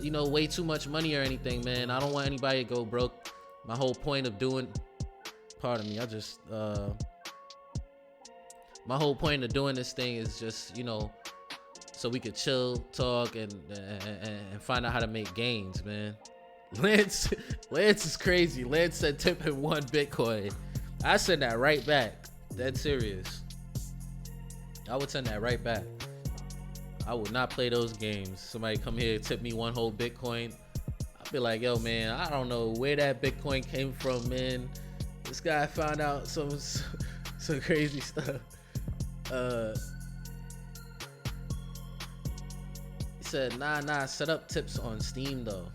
you know, way too much money or anything, man. I don't want anybody to go broke. My whole point of doing, pardon me, my whole point of doing this thing is just, you know, so we could chill, talk, and find out how to make gains, man. Lance is crazy. Lance said tipping 1 Bitcoin. I send that right back. Dead serious. I would send that right back. I would not play those games. Somebody come here tip me 1 whole Bitcoin. I'd be like, yo, man, I don't know where that Bitcoin came from, man. This guy found out some crazy stuff. He said, nah, set up tips on Steam though.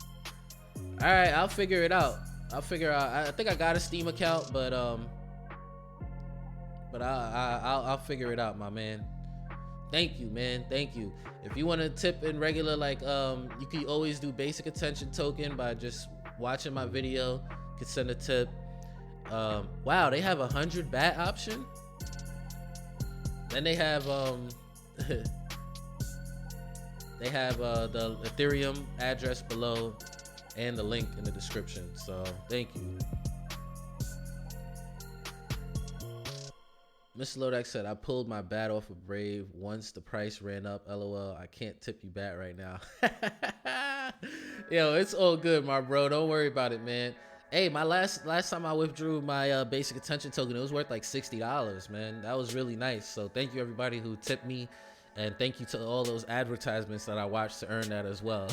All right, I'll figure it out. I think I got a Steam account, but I'll figure it out, my man. Thank you, man. Thank you. If you want to tip in regular, like, you can always do basic attention token by just watching my video. You can send a tip. Wow, they have 100 BAT option. Then they have they have the Ethereum address below and the link in the description. So thank you. Mr. Lodak said, I pulled my bat off of Brave once the price ran up. LOL, I can't tip you back right now. Yo, it's all good, my bro. Don't worry about it, man. Hey, my last time I withdrew my basic attention token, it was worth like $60, man. That was really nice. So thank you everybody who tipped me, and thank you to all those advertisements that I watched to earn that as well.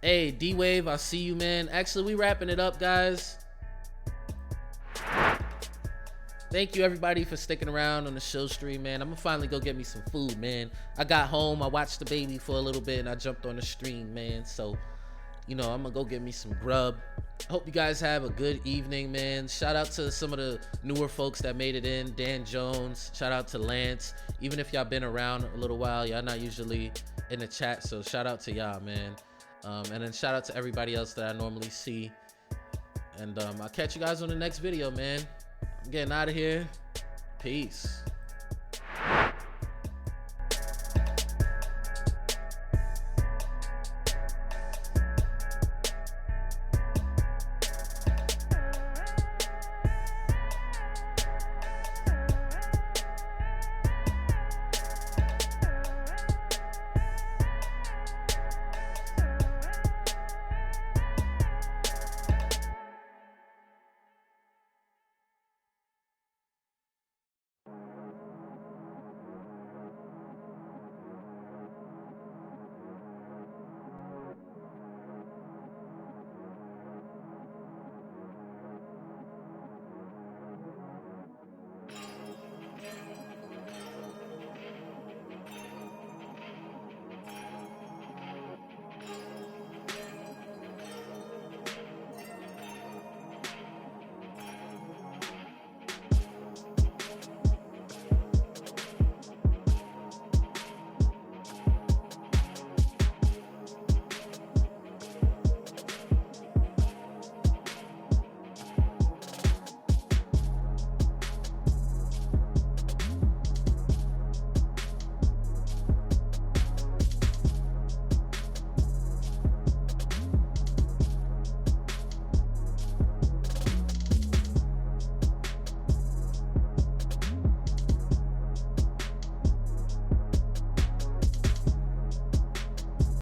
Hey, D-Wave, I'll see you, man. Actually, we wrapping it up, guys. Thank you everybody for sticking around on the show stream, man. I'm gonna finally go get me some food, man. I got home, I watched the baby for a little bit, and I jumped on the stream, man. So, you know, I'm gonna go get me some grub. Hope you guys have a good evening, man. Shout out to some of the newer folks that made it in. Dan Jones, shout out to Lance. Even if y'all been around a little while, y'all not usually in the chat, so shout out to y'all, man. And then shout out to everybody else that I normally see. And I'll catch you guys on the next video, man. I'm getting out of here. Peace.